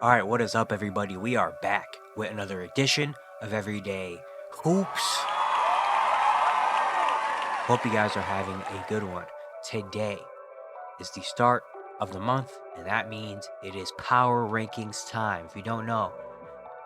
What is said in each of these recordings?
Alright, what is up, everybody? We are back with another edition of Everyday Hoops. Hope you guys are having a good one. Today is the start of the month, and that means it is power rankings time. If you don't know,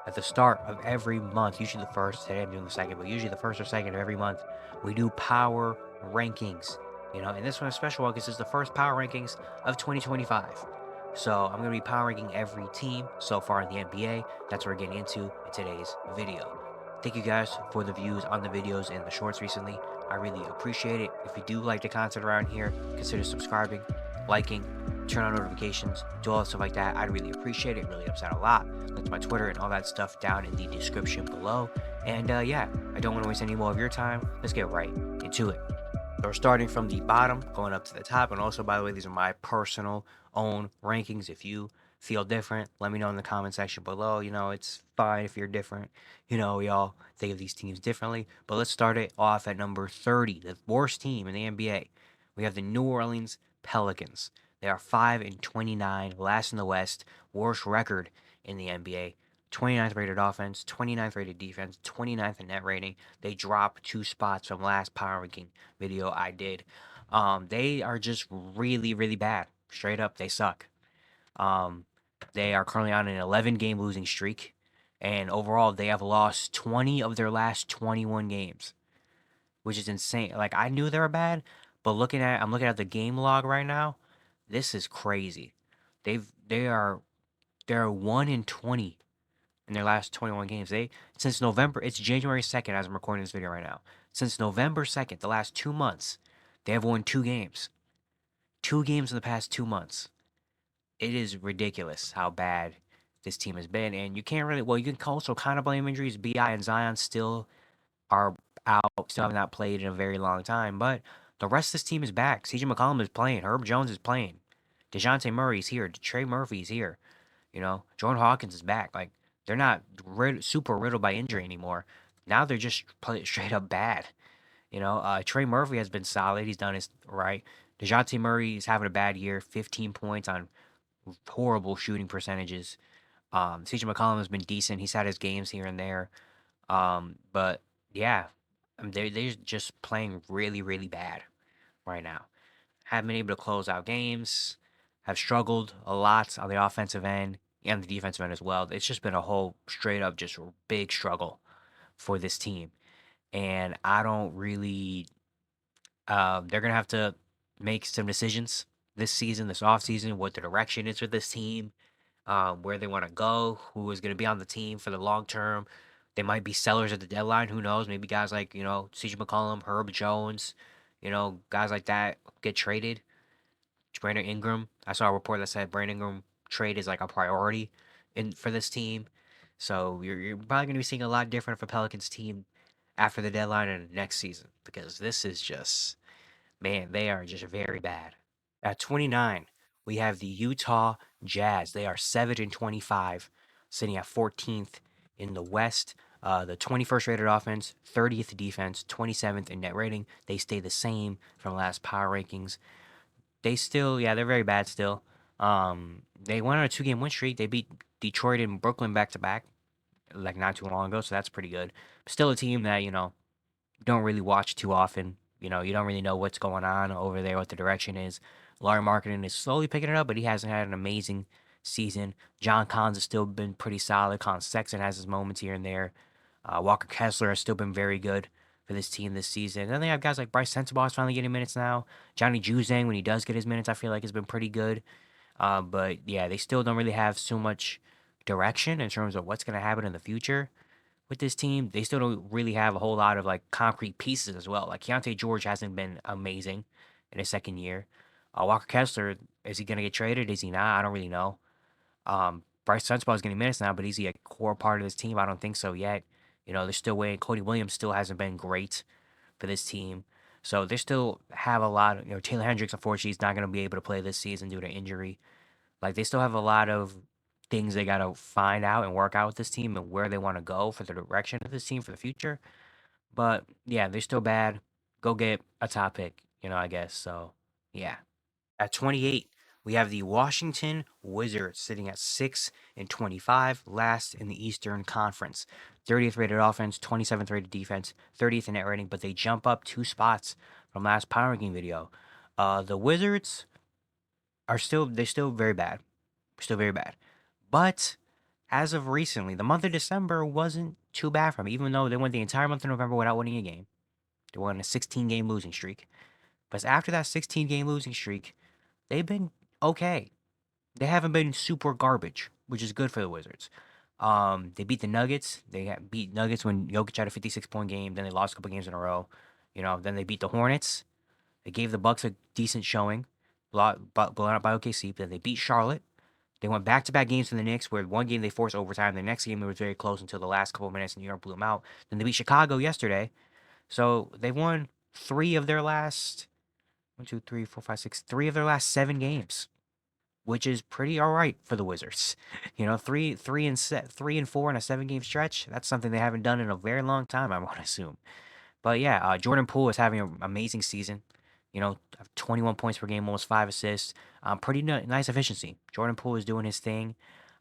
at the start of every month, usually the first, today I'm doing the second, but usually the first or second of every month, we do power rankings. And this one is special because this is the first power rankings of 2025. So I'm going to be power ranking every team so far in the NBA. That's what we're getting into in today's video. Thank you guys for the views on the videos and the shorts recently. I really appreciate it. If you do like the content around here, consider subscribing, liking, turn on notifications, do all that stuff like that. I'd really appreciate it. It really helps out a lot. Link to my Twitter and all that stuff down in the description below. And yeah, I don't want to waste any more of your time. Let's get right into it. So we're starting from the bottom, going up to the top. And also, by the way, these are my personal own rankings. If you feel different, let me know in the comment section below. It's fine if you're different. We all think of these teams differently. But let's start it off at number 30, the worst team in the NBA. We have the New Orleans Pelicans. They are 5-29, last in the West, worst record in the NBA. 29th rated offense, 29th rated defense, 29th in net rating. They dropped 2 spots from last power ranking video I did. They are just really, really bad. Straight up, they suck. They are currently on an 11-game losing streak, and overall, they have lost 20 of their last 21 games, which is insane. Like, I knew they were bad, but I'm looking at the game log right now. This is crazy. They're 1-20 in their last 21 games. Since November, it's January 2nd as I'm recording this video right now. Since November 2nd, the last 2 months, they have won 2 games. 2 games in the past 2 months. It is ridiculous how bad this team has been, and you can also kind of blame injuries. BI and Zion still are out, still have not played in a very long time, but the rest of this team is back. CJ McCollum is playing. Herb Jones is playing. DeJounte Murray's here. Trey Murphy's here. Jordan Hawkins is back. Like, they're not super riddled by injury anymore. Now they're just straight up bad. Trey Murphy has been solid. He's done his right. DeJounte Murray is having a bad year. 15 points on horrible shooting percentages. CJ McCollum has been decent. He's had his games here and there. But yeah, they're just playing really, really bad right now. Haven't been able to close out games. Have struggled a lot on the offensive end and the defensive end as well. It's just been a whole straight up just big struggle for this team. And I don't really. They're gonna have to make some decisions this season, this offseason, what the direction is for this team, where they want to go, who is going to be on the team for the long term. They might be sellers at the deadline. Who knows? Maybe guys like, CJ McCollum, Herb Jones, guys like that get traded. Brandon Ingram. I saw a report that said Brandon Ingram trade is like a priority for this team. So you're probably going to be seeing a lot different for Pelicans team after the deadline and next season, because this is just, man, they are just very bad. At 29, we have the Utah Jazz. They are 7-25, sitting at 14th in the West. The 21st rated offense, 30th defense, 27th in net rating. They stay the same from last power rankings. They're very bad still. They went on a 2-game win streak. They beat Detroit and Brooklyn back to back, like not too long ago, so that's pretty good. Still a team that, don't really watch too often. You don't really know what's going on over there, what the direction is. Larry Marketing is slowly picking it up, but he hasn't had an amazing season. John Collins has still been pretty solid. Colin Sexton has his moments here and there. Walker Kessler has still been very good for this team this season. And then they have guys like Bryce Sensabaugh is finally getting minutes now. Johnny Juzang, when he does get his minutes, I feel like has been pretty good. But yeah, they still don't really have so much direction in terms of what's going to happen in the future with this team. They still don't really have a whole lot of like concrete pieces as well. Like Keontae George hasn't been amazing in his second year. Walker Kessler, is he going to get traded? Is he not? I don't really know. Bryce Sensabaugh is getting minutes now, but is he a core part of this team? I don't think so yet. They're still waiting. Cody Williams still hasn't been great for this team. So they still have a lot of, Taylor Hendricks, unfortunately, is not going to be able to play this season due to injury. Like, they still have a lot of things they got to find out and work out with this team and where they want to go for the direction of this team for the future. But yeah, they're still bad. Go get a top pick, I guess. So yeah. At 28, We have the Washington Wizards sitting at 6-25, last in the Eastern Conference. 30th rated offense, 27th rated defense, 30th in net rating, but they jump up 2 spots from last power ranking video. The Wizards are still very bad. Still very bad. But as of recently, the month of December wasn't too bad for them, even though they went the entire month of November without winning a game. They won a 16-game losing streak. But after that 16-game losing streak, they've been okay. They haven't been super garbage, which is good for the Wizards. They beat the Nuggets. Beat Nuggets when Jokic had a 56-point game. Then they lost a couple games in a row. Then they beat the Hornets. They gave the Bucks a decent showing, blown out by OKC. Then they beat Charlotte. They went back-to-back games to the Knicks, where one game they forced overtime. The next game it was very close until the last couple of minutes, and New York blew them out. Then they beat Chicago yesterday. So they won three of their last 7 games, which is pretty all right for the Wizards. 3-4 in a 7-game stretch. That's something they haven't done in a very long time, I want to assume. But yeah, Jordan Poole is having an amazing season. 21 points per game, almost 5 assists. Pretty nice efficiency. Jordan Poole is doing his thing.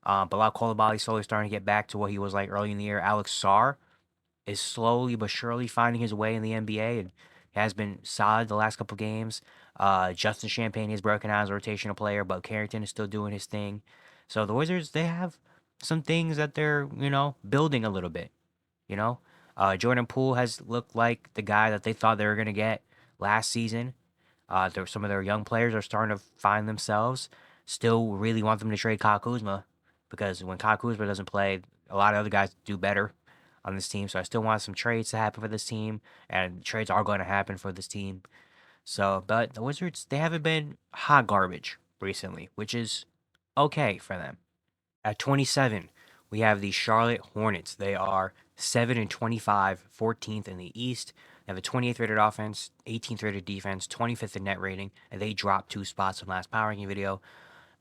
Bilal Coulibaly slowly starting to get back to what he was like early in the year. Alex Sarr is slowly but surely finding his way in the NBA and has been solid the last couple games. Justin Champagne is broken out as a rotational player, but Carrington is still doing his thing. So the Wizards, they have some things that they're, building a little bit, you know? Jordan Poole has looked like the guy that they thought they were going to get last season. Some of their young players are starting to find themselves. Still really want them to trade Kyle Kuzma because when Kyle Kuzma doesn't play, a lot of other guys do better on this team. So I still want some trades to happen for this team, and trades are going to happen for this team. So, but the Wizards, they haven't been hot garbage recently, which is okay for them. At 27, we have the Charlotte Hornets. They are 7-25, 14th in the East. They have a 28th rated offense, 18th rated defense, 25th in net rating, and they dropped 2 spots from last power ranking video.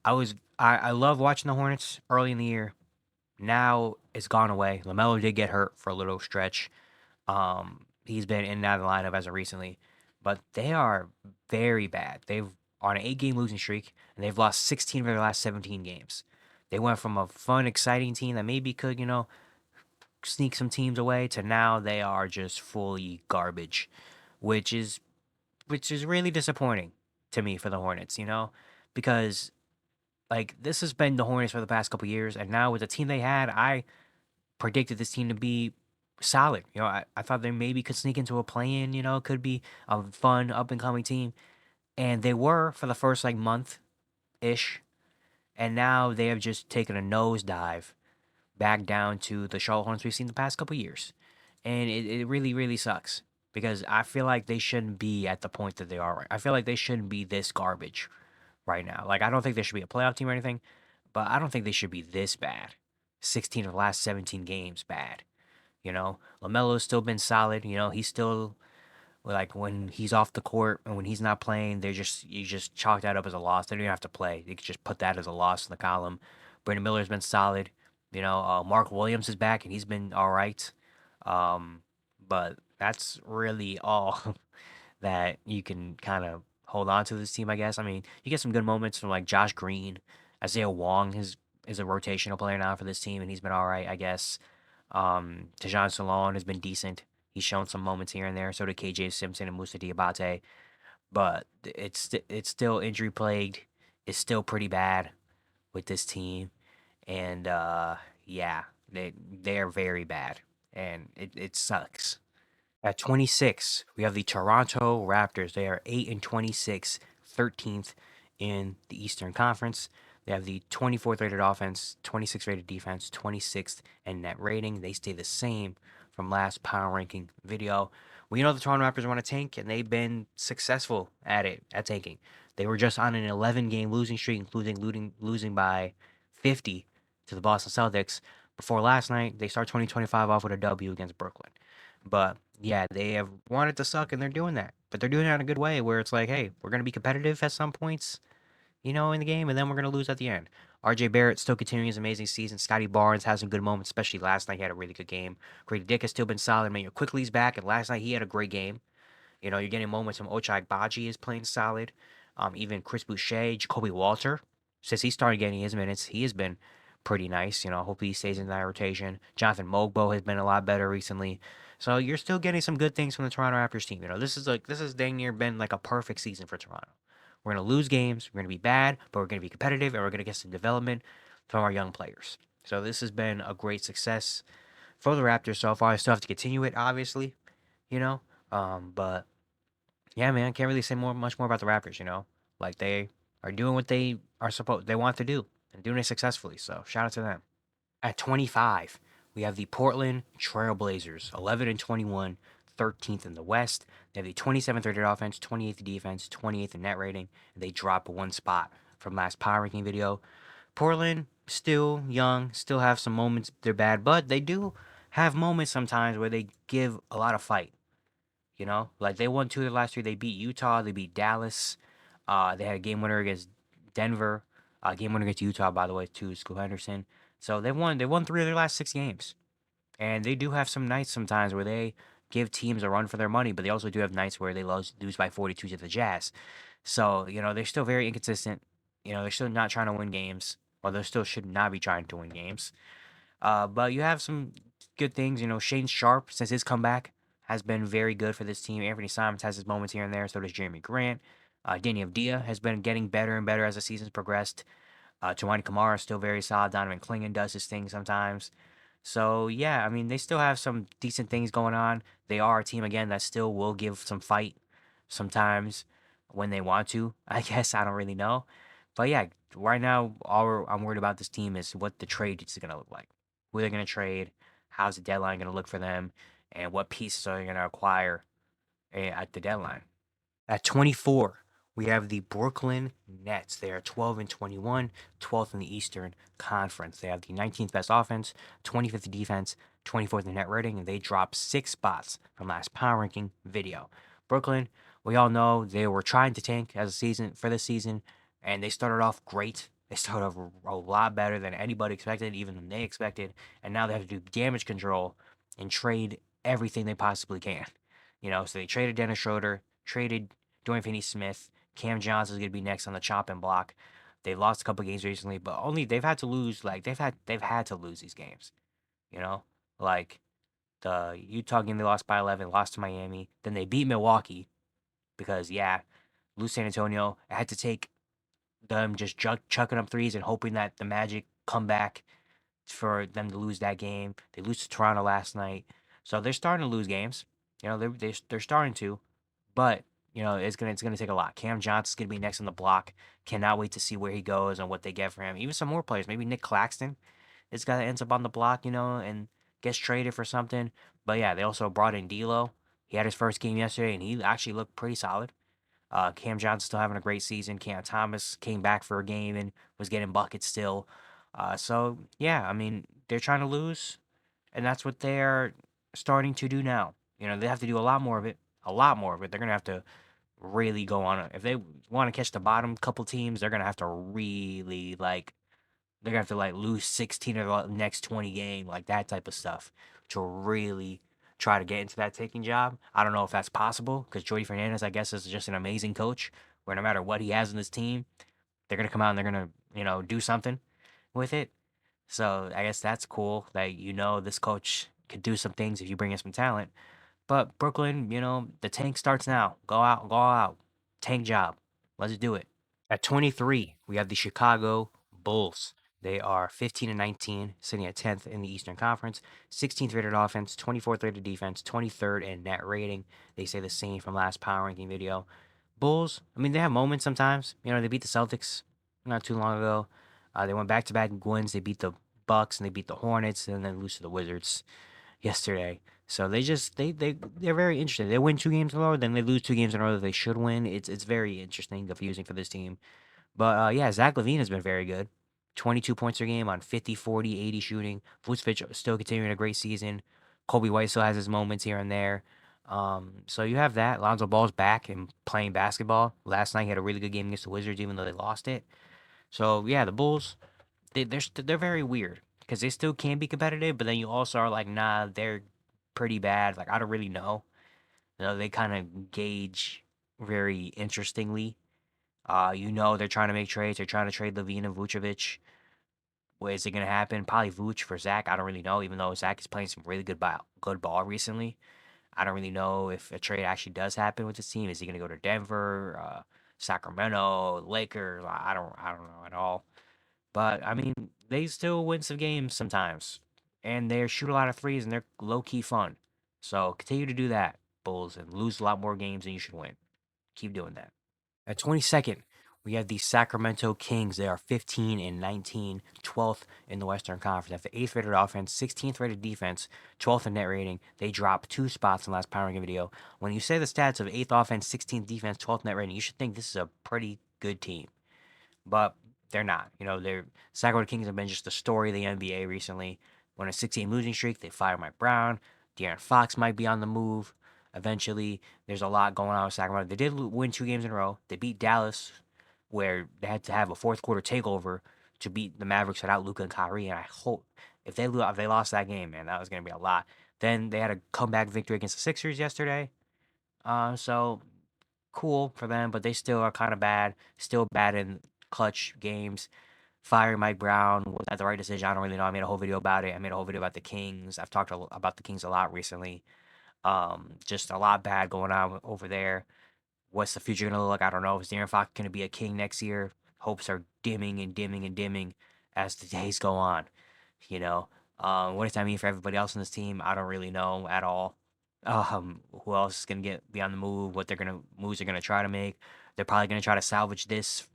I love watching the Hornets early in the year. Now it's gone away. LaMelo did get hurt for a little stretch. He's been in and out of the lineup as of recently, but they are very bad. They've on an 8-game losing streak, and they've lost 16 of their last 17 games. They went from a fun, exciting team that maybe could, sneak some teams away to now they are just fully garbage, which is really disappointing to me for the Hornets, because like this has been the Hornets for the past couple years, and now with the team they had, I predicted this team to be solid. I thought they maybe could sneak into a play-in, could be a fun up and coming team. And they were for the first like month ish. And now they have just taken a nosedive back down to the Charlotte Hornets we've seen the past couple years. And it really, really sucks because I feel like they shouldn't be at the point that they are right. I feel like they shouldn't be this garbage right now. Like, I don't think they should be a playoff team or anything, but I don't think they should be this bad. 16 of the last 17 games bad. LaMelo's still been solid. He's still like when he's off the court and when he's not playing, you just chalk that up as a loss. They don't even have to play. You can just put that as a loss in the column. Brandon Miller's been solid. Mark Williams is back and he's been all right. But that's really all that you can kind of hold on to this team, I guess. I mean, you get some good moments from like Josh Green. Isaiah Wong is a rotational player now for this team, and he's been all right, I guess. Tejan Salon has been decent. He's shown some moments here and there. So did KJ Simpson and Musa Diabate. But it's still injury plagued. It's still pretty bad with this team. And yeah, they're very bad. And it sucks. At 26, we have the Toronto Raptors. They are 8-26, 13th in the Eastern Conference. They have the 24th rated offense, 26th rated defense, 26th in net rating. They stay the same from last power ranking video. We know the Toronto Raptors want to tank, and they've been successful at tanking. They were just on an 11-game losing streak, including losing by 50 to the Boston Celtics. Before last night, they start 2025 off with a W against Brooklyn. But yeah, they have wanted to suck, and they're doing that. But they're doing it in a good way, where it's like, hey, we're going to be competitive at some points, in the game, and then we're going to lose at the end. RJ Barrett still continuing his amazing season. Scotty Barnes has some good moments, especially last night. He had a really good game. Grady Dick has still been solid. Man, Quickly's back, and last night he had a great game. You're getting moments from Ochai Agbaji is playing solid. Even Chris Boucher, Jacoby Walter, since he started getting his minutes, he has been pretty nice. Hopefully he stays in that rotation. Jonathan Mogbo has been a lot better recently. So you're still getting some good things from the Toronto Raptors team. This is dang near been like a perfect season for Toronto. We're gonna lose games, we're gonna be bad, but we're gonna be competitive, and we're gonna get some development from our young players. So this has been a great success for the Raptors so far. I still have to continue it, obviously, you know. But yeah, man, can't really say much more about the Raptors. Like they are doing what they want to do and doing it successfully. So shout out to them. At 25, we have the Portland Trailblazers, 11 and 21, 13th in the West. They have the 27th rated offense, 28th defense, 28th in net rating, and they drop one spot from last power ranking video. Portland still young, still have some moments they're bad, but they do have moments sometimes where they give a lot of fight. Like they won two of their last three. They beat Utah. They beat Dallas. They had a game winner against Denver. Game winner against Utah, by the way, too. Scoot Henderson. So they won. They won three of their last six games, and they do have some nights sometimes where they give teams a run for their money, but they also do have nights where they lose by 42 to the Jazz. So they're still very inconsistent. They're still not trying to win games, or they still should not be trying to win games. But you have some good things. Shane Sharp, since his comeback, has been very good for this team. Anthony Simons has his moments here and there. So does Jeremy Grant. Danny Avdija has been getting better and better as the season's progressed. Tawani Kamara is still very solid. Donovan Clingan does his thing sometimes. So yeah, I mean they still have some decent things going on. They are a team again that still will give some fight sometimes when they want to. I guess I don't really know, but yeah, right now I'm worried about this team is what the trade is gonna look like. Who they're gonna trade? How's the deadline gonna look for them? And what pieces are they gonna acquire at the deadline? At 24, we have the Brooklyn Nets. They are 12 and 21, 12th in the Eastern Conference. They have the 19th best offense, 25th defense, 24th in net rating, and they dropped 6 spots from last power ranking video. Brooklyn, we all know they were trying to tank as a season for this season, and they started off great. They started off a lot better than anybody expected, even than they expected, and now they have to do damage control and trade everything they possibly can. So they traded Dennis Schroeder, traded Dorian Finney-Smith. Cam Johnson's gonna be next on the chopping block. They lost a couple games recently, but only they've had to lose. Like they've had to lose these games. You know, like the Utah game they lost by 11, lost to Miami. Then they beat Milwaukee because lose San Antonio. I had to take them just chucking up threes and hoping that the Magic come back for them to lose that game. They lose to Toronto last night, so they're starting to lose games. They're starting to, but it's gonna take a lot. Cam Johnson's gonna be next on the block. Cannot wait to see where he goes and what they get for him. Even some more players, maybe Nick Claxton. This guy that ends up on the block, and gets traded for something. But yeah, they also brought in D'Lo. He had his first game yesterday, and he actually looked pretty solid. Cam Johnson's still having a great season. Cam Thomas came back for a game and was getting buckets still. So yeah, I mean they're trying to lose, and that's what they're starting to do now. They have to do a lot more of it. A lot more of it. They're gonna have to really go on it. If they want to catch the bottom couple teams, they're gonna have to really they're gonna have to lose 16 of the next 20 game, like that type of stuff, to really try to get into that taking job. I don't know if that's possible because Jordy Fernandez, I guess, is just an amazing coach. Where no matter what he has in this team, they're gonna come out and they're gonna do something with it. So I guess that's cool that this coach could do some things if you bring in some talent. But Brooklyn, the tank starts now. Go out, go all out. Tank job. Let's do it. At 23, we have the Chicago Bulls. They are 15 and 19, sitting at 10th in the Eastern Conference, 16th rated offense, 24th rated defense, 23rd in net rating. They say the same from last power ranking video. Bulls, I mean, they have moments sometimes. They beat the Celtics not too long ago. They went back to back wins. They beat the Bucks and they beat the Hornets and then lose to the Wizards yesterday. So they're very interesting. They win 2 games in a row, then they lose 2 games in a row that they should win. It's very interesting, confusing for this team. But yeah, Zach LaVine has been very good. 22 points per game on 50, 40, 80 shooting. Vucevic still continuing a great season. Kobe White still has his moments here and there. So you have that. Lonzo Ball's back and playing basketball. Last night he had a really good game against the Wizards, even though they lost it. So yeah, the Bulls, they're very weird because they still can be competitive, but then you also are like, nah, they're pretty bad. Like I don't really know. They kind of gauge very interestingly. They're trying to make trades. They're trying to trade Levine and Vucevic. Where is it going to happen? Probably Vooch for Zach. I don't really know, even though Zach is playing some really good ball recently. I don't really know if a trade actually does happen with this team. Is he going to go to Denver, Sacramento, Lakers? I don't know at all. But I mean, they still win some games sometimes, and they shoot a lot of threes, and they're low key fun. So continue to do that, Bulls, and lose a lot more games than you should win. Keep doing that. At 22nd, we have the Sacramento Kings. They are 15 and 19, 12th in the Western Conference. They have the 8th rated offense, 16th rated defense, 12th in net rating. They dropped 2 spots in the last power ranking video. When you say the stats of 8th offense, 16th defense, 12th net rating, you should think this is a pretty good team. But they're not. Their Sacramento Kings have been just the story of the NBA recently. On a 16 losing streak, they fire Mike Brown. De'Aaron Fox might be on the move eventually. There's a lot going on with Sacramento. They did win 2 games in a row. They beat Dallas, where they had to have a fourth quarter takeover to beat the Mavericks without Luka and Kyrie. And I hope if they lost that game, man, that was going to be a lot. Then they had a comeback victory against the Sixers yesterday. So cool for them, but they still are kind of bad. Still bad in clutch games. Firing Mike Brown, was that the right decision? I don't really know. I made a whole video about it. I made a whole video about the Kings. I've talked about the Kings a lot recently. Just a lot bad going on over there. What's the future gonna look like? I don't know. Is De'Aaron Fox gonna be a King next year? Hopes are dimming and dimming and dimming as the days go on. You know, what does that mean for everybody else on this team? I don't really know at all. Who else is gonna be on the move? What moves they're gonna try to make? They're probably gonna try to salvage this.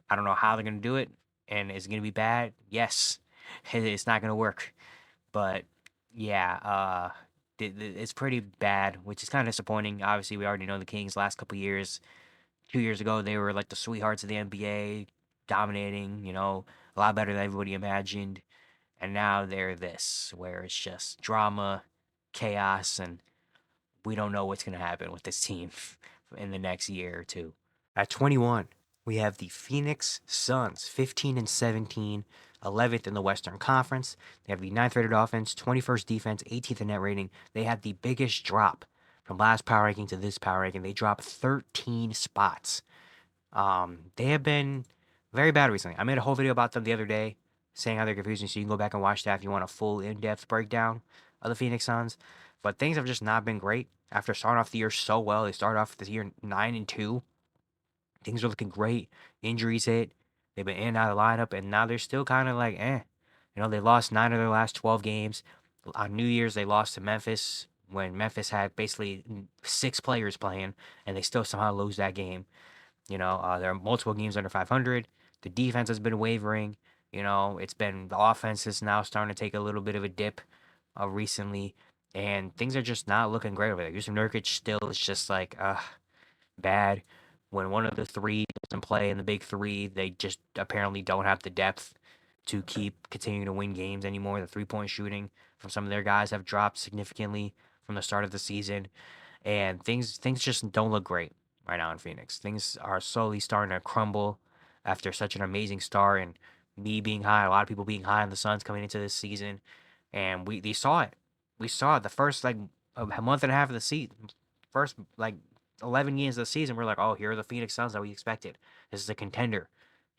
I don't know how they're gonna do it, and is it gonna be bad? Yes, it's not gonna work. But yeah, it's pretty bad, which is kind of disappointing. Obviously, we already know the Kings last couple years. 2 years ago, they were like the sweethearts of the NBA, dominating. A lot better than everybody imagined. And now they're this, where it's just drama, chaos, and we don't know what's gonna happen with this team in the next year or two. At 21, we have the Phoenix Suns, 15 and 17, 11th in the Western Conference. They have the 9th rated offense, 21st defense, 18th in net rating. They had the biggest drop from last power ranking to this power ranking. They dropped 13 spots. They have been very bad recently. I made a whole video about them the other day, saying how they're confusing, so you can go back and watch that if you want a full in-depth breakdown of the Phoenix Suns. But things have just not been great. After starting off the year so well, they started off this year 9-2. Things are looking great. Injuries hit. They've been in and out of the lineup, and now they're still kind of like, eh. They lost 9 of their last 12 games. On New Year's, they lost to Memphis when Memphis had basically 6 players playing, and they still somehow lose that game. There are multiple games under 500. The defense has been wavering. It's been the offense is now starting to take a little bit of a dip recently, and things are just not looking great over there. Yusuf Nurkic still is just like, bad. When one of the three doesn't play in the big three, they just apparently don't have the depth to keep continuing to win games anymore. The 3-point shooting from some of their guys have dropped significantly from the start of the season, and things just don't look great right now in Phoenix. Things are slowly starting to crumble after such an amazing start, and me being high, a lot of people being high on the Suns coming into this season, and they saw it. We saw it the first like a month and a half of the season, first like 11 games of the season. We're like, oh, here are the Phoenix Suns that we expected. This is a contender,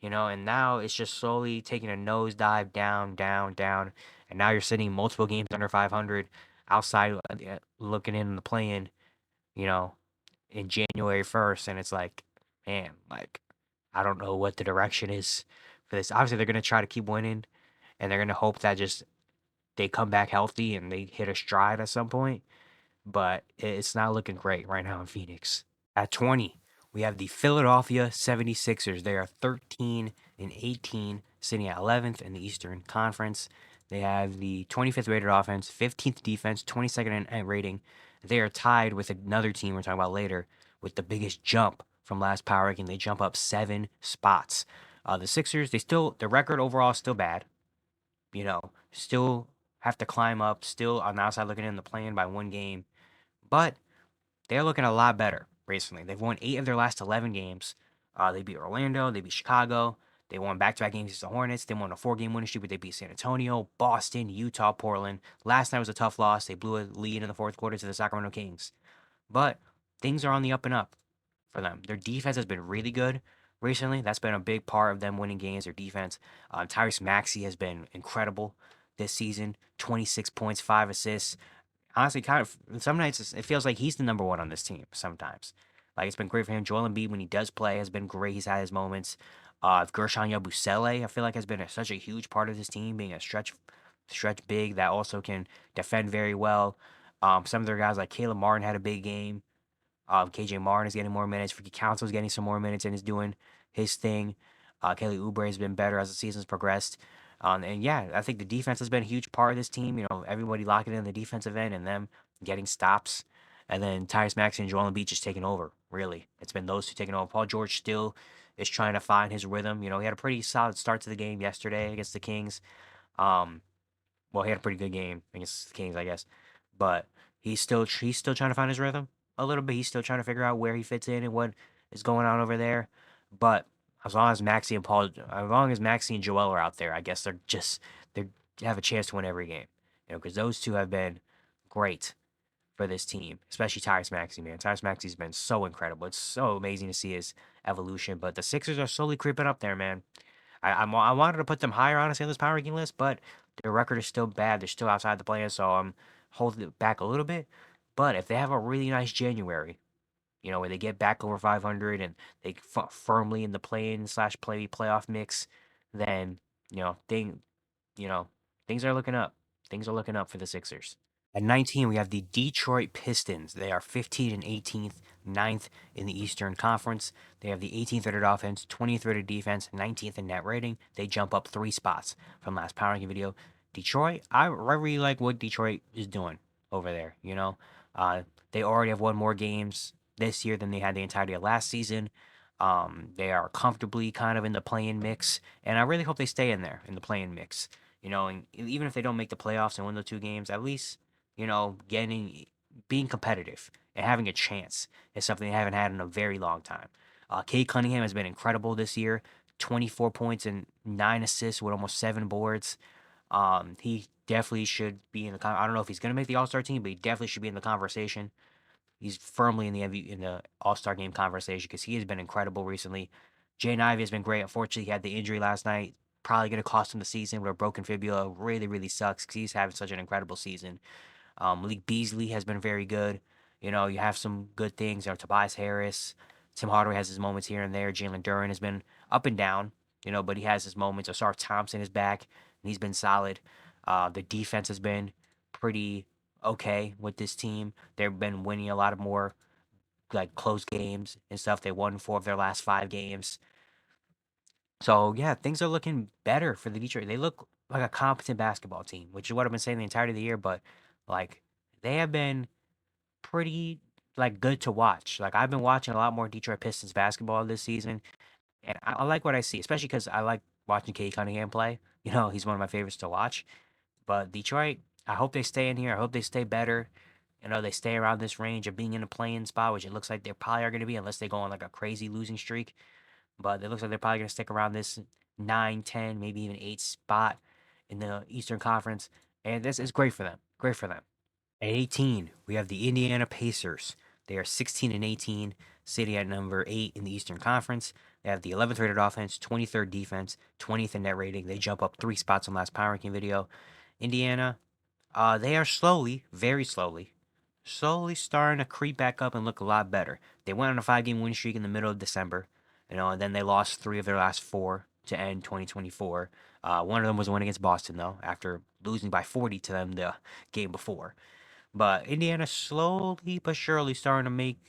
and now it's just slowly taking a nosedive down, down, down, and now you're sitting multiple games under 500, outside looking in the play-in, you know, in January 1st, and it's like, man, like I don't know what the direction is for this. Obviously, they're gonna try to keep winning, and they're gonna hope that just they come back healthy and they hit a stride at some point. But it's not looking great right now in Phoenix. At 20, we have the Philadelphia 76ers. They are 13 and 18, sitting at 11th in the Eastern Conference. They have the 25th rated offense, 15th defense, 22nd in net rating. They are tied with another team we're talking about later with the biggest jump from last power ranking. They jump up 7 spots. The Sixers, their record overall is still bad. Still have to climb up, still on the outside looking in the play-in by 1 game. But they're looking a lot better recently. They've won 8 of their last 11 games. They beat Orlando. They beat Chicago. They won back-to-back games against the Hornets. They won a 4-game winning streak, but they beat San Antonio, Boston, Utah, Portland. Last night was a tough loss. They blew a lead in the fourth quarter to the Sacramento Kings. But things are on the up and up for them. Their defense has been really good. recently. That's been a big part of them winning games. Their defense. Tyrese Maxey has been incredible this season. 26 points, 5 assists. Honestly, kind of some nights it feels like he's the number one on this team. Sometimes, like it's been great for him. Joel Embiid when he does play has been great. He's had his moments. Gershon Yabusele, I feel like has been such a huge part of this team, being a stretch big that also can defend very well. Some of their guys like Caleb Martin had a big game. KJ Martin is getting more minutes. Ricky Council is getting some more minutes and is doing his thing. Kelly Oubre has been better as the season's progressed. And yeah, I think the defense has been a huge part of this team. You know, everybody locking in the defensive end and them getting stops. And then Tyrese Maxey and Joel Embiid just taking over, really. It's been those two taking over. Paul George still is trying to find his rhythm. You know, he had a pretty solid start to the game yesterday against the Kings. Um, well, he had a pretty good game against the Kings, I guess, but he's still trying to find his rhythm a little bit. He's still trying to figure out where he fits in and what is going on over there. But as long as Maxi and Joel are out there, I guess they have a chance to win every game. You know, because those two have been great for this team, especially Tyrese Maxey, man. Tyrese Maxey's been so incredible. It's so amazing to see his evolution. But the Sixers are slowly creeping up there, man. I wanted to put them higher, honestly, on this power ranking list, but their record is still bad. They're still outside the play-in, so I'm holding it back a little bit. But if they have a really nice January, you know, where they get back over 500 and they firmly in the play-in slash playoff mix, then you know you know things are looking up. Things are looking up for the Sixers. At 19, we have the Detroit Pistons. They are 15 and 18th, ninth in the Eastern Conference. They have the 18th rated offense, 20th rated defense, 19th in net rating. They jump up 3 spots from last power ranking video. Detroit, I really like what Detroit is doing over there. You know, they already have won more games this year than they had the entirety of last season. They are comfortably kind of in the play-in mix, and I really hope they stay in there in the play-in mix. You know, and even if they don't make the playoffs and win the 2 games, at least you know, being competitive and having a chance is something they haven't had in a very long time. Cade Cunningham has been incredible this year. 24 points and 9 assists with almost 7 boards. He definitely should be in the. I don't know if he's gonna make the All Star team, but he definitely should be in the conversation. He's firmly in the in the All Star game conversation because he has been incredible recently. Jay Ivey has been great. Unfortunately, he had the injury last night. Probably going to cost him the season with a broken fibula. Really, really sucks because he's having such an incredible season. Malik Beasley has been very good. You know, you have some good things. You know, Tobias Harris, Tim Hardaway has his moments here and there. Jalen Duren has been up and down, you know, but he has his moments. Osar Thompson is back, and he's been solid. The defense has been pretty okay with this team. They've been winning a lot of more like close games and stuff. They won 4 of their last 5 games. So yeah, things are looking better for the Detroit. They look like a competent basketball team, which is what I've been saying the entirety of the year. But like they have been pretty like good to watch. Like I've been watching a lot more Detroit Pistons basketball this season, and I like what I see, especially because I like watching Kate Cunningham play. You know, he's one of my favorites to watch. But Detroit, I hope they stay in here. I hope they stay better. You know, they stay around this range of being in a playing spot, which it looks like they probably are going to be, unless they go on like a crazy losing streak. But it looks like they're probably going to stick around this 9, 10, maybe even 8 spot in the Eastern Conference. And this is great for them. Great for them. At 18, we have the Indiana Pacers. They are 16 and 18, sitting at number 8 in the Eastern Conference. They have the 11th rated offense, 23rd defense, 20th in net rating. They jump up 3 spots on last power ranking video. Indiana, they are slowly, very slowly starting to creep back up and look a lot better. They went on a 5 game win streak in the middle of December, you know, and then they lost 3 of their last 4 to end 2024. One of them was a win against Boston, though, after losing by 40 to them the game before. But Indiana slowly but surely starting to make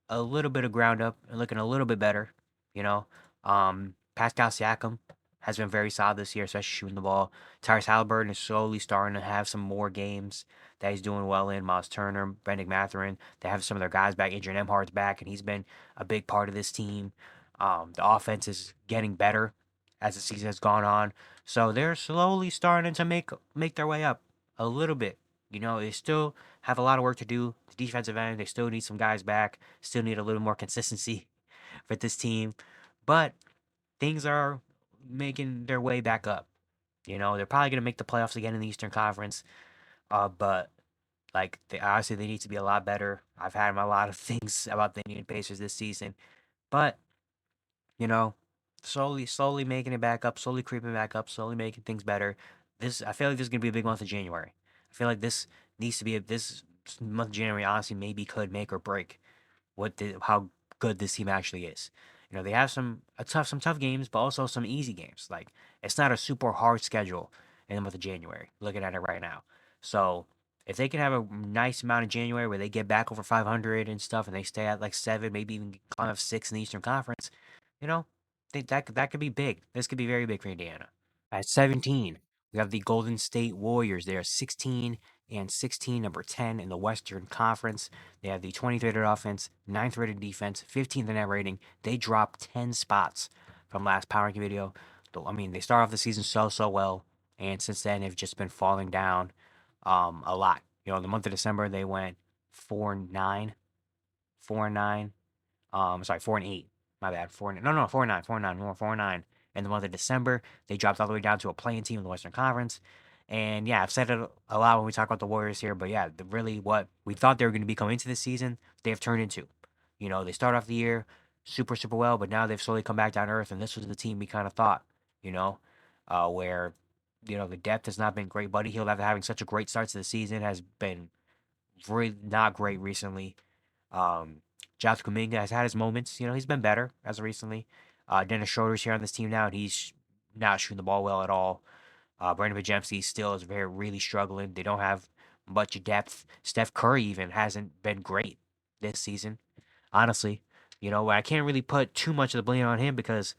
a little bit of ground up and looking a little bit better. You know, Pascal Siakam has been very solid this year, especially shooting the ball. Tyrese Halliburton is slowly starting to have some more games that he's doing well in. Miles Turner, Brendan Mathurin, they have some of their guys back. Adrian Emhart's back, and he's been a big part of this team. The offense is getting better as the season has gone on, so they're slowly starting to make their way up a little bit. You know, they still have a lot of work to do. The defensive end, they still need some guys back. Still need a little more consistency for this team. But things are making their way back up. You know, they're probably going to make the playoffs again in the Eastern Conference. But like they obviously they need to be a lot better. I've had a lot of things about the Indian Pacers this season, but you know. slowly making it back up, slowly creeping back up, slowly making things better. I feel like this is gonna be a big month of January. I feel like this needs to be this month of January. Honestly, maybe could make or break how good this team actually is. You know, they have some tough games, but also some easy games. Like it's not a super hard schedule in the month of January. Looking at it right now, so if they can have a nice amount of January where they get back over 500 and stuff, and they stay at like 7, maybe even climb up 6 in the Eastern Conference, you know, think that could be big. This could be very big for Indiana. At 17, we have the Golden State Warriors. They are 16 and 16, number 10 in the Western Conference. They have the 23rd rated offense, 9th rated defense, 15th in net rating. They dropped 10 spots from last power ranking video. I mean, they start off the season so well, and since then they've just been falling down a lot. You know, in the month of December they went 4-9, 4-9. Sorry, 4-8. My bad. No, 4-9, 4-9, more 4-9. In the month of December, they dropped all the way down to a playing team in the Western Conference. And yeah, I've said it a lot when we talk about the Warriors here, but yeah, really what we thought they were going to be coming into this season, they have turned into. You know, they start off the year super well, but now they've slowly come back down to earth, and this was the team we kind of thought, you know, where the depth has not been great. Buddy Hield, after having such a great start to the season, has been really not great recently. Um, Jonathan Kuminga has had his moments. You know, he's been better as of recently. Dennis Schroeder's here on this team now, and he's not shooting the ball well at all. Brandon Bajemski still is really struggling. They don't have much depth. Steph Curry even hasn't been great this season, honestly. You know, I can't really put too much of the blame on him because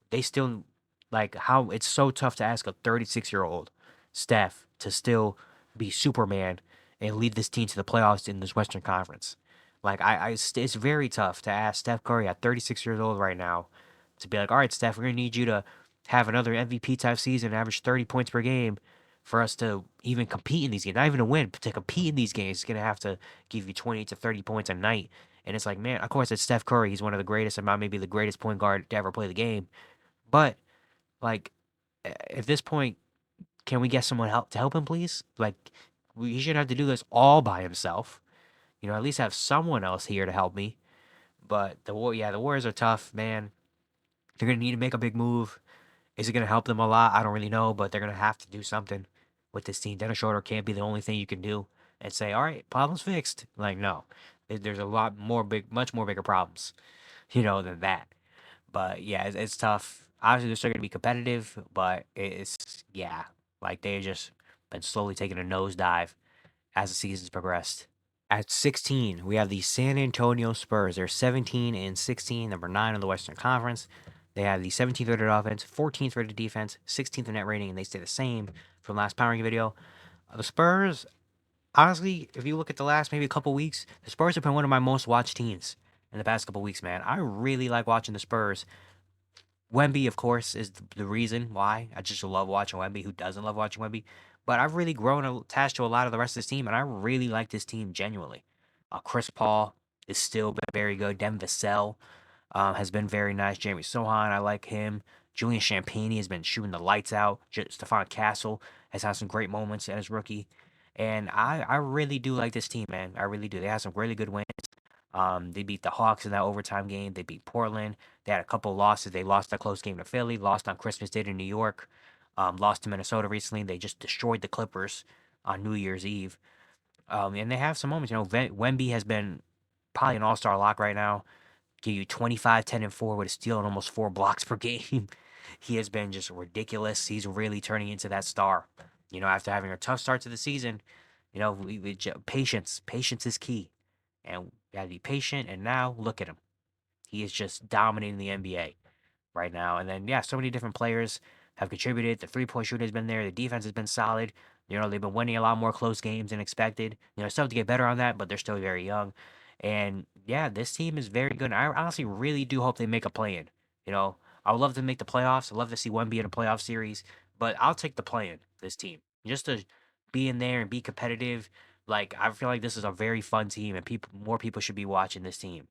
they still like how it's so tough to ask a 36-year-old Steph to still be Superman and lead this team to the playoffs in this Western Conference. Like it's very tough to ask Steph Curry at 36 years old right now to be like, all right, Steph, we're gonna need you to have another MVP type season, average 30 points per game, for us to even compete in these games. Not even to win, but to compete in these games, it's gonna have to give you 20 to 30 points a night. And it's like, man, of course it's Steph Curry. He's one of the greatest, if not maybe the greatest point guard to ever play the game. But like, at this point, can we get someone to help him, please? Like, he shouldn't have to do this all by himself. You know, at least have someone else here to help me. But the Warriors are tough, man. They're gonna need to make a big move. Is it gonna help them a lot? I don't really know, but they're gonna have to do something with this team. Dennis Schroeder can't be the only thing you can do and say, all right, problem's fixed. Like, no, there's a lot more much more bigger problems, than that. But yeah, it's tough. Obviously, they're still gonna be competitive, but it's yeah, like they just been slowly taking a nosedive as the season's progressed. At 16, we have the San Antonio Spurs. They're 17 and 16, number 9 in the Western Conference. They have the 17th rated offense, 14th rated defense, 16th in net rating, and they stay the same from last powering video. The Spurs, honestly, if you look at the last maybe a couple weeks, the Spurs have been one of my most watched teams in the past couple weeks, man. I really like watching the Spurs. Wemby, of course, is the reason why. I just love watching Wemby. Who doesn't love watching Wemby? But I've really grown attached to a lot of the rest of this team, and I really like this team genuinely. Chris Paul is still very good. Devin Vassell has been very nice. Jeremy Sohan, I like him. Julian Champagnie has been shooting the lights out. Stephon Castle has had some great moments as rookie. And I really do like this team, man. I really do. They have some really good wins. They beat the Hawks in that overtime game. They beat Portland. They had a couple losses. They lost a close game to Philly, lost on Christmas Day to New York, lost to Minnesota recently. They just destroyed the Clippers on New Year's Eve. And they have some moments. You know, Wemby has been probably an all-star lock right now. Give you 25, 10, and 4 with a steal and almost 4 blocks per game. He has been just ridiculous. He's really turning into that star. You know, after having a tough start to the season, patience. Patience is key. And you gotta be patient. And now look at him. He is just dominating the NBA right now. And then, yeah, so many different players have contributed. The three-point shooter has been there. The defense has been solid. You know, they've been winning a lot more close games than expected. You know, still have to get better on that, but they're still very young. And yeah, this team is very good. I honestly really do hope they make a play-in. You know, I would love to make the playoffs. I'd love to see Wemby in a playoff series, but I'll take the play-in, this team. Just to be in there and be competitive. Like, I feel like this is a very fun team, and more people should be watching this team.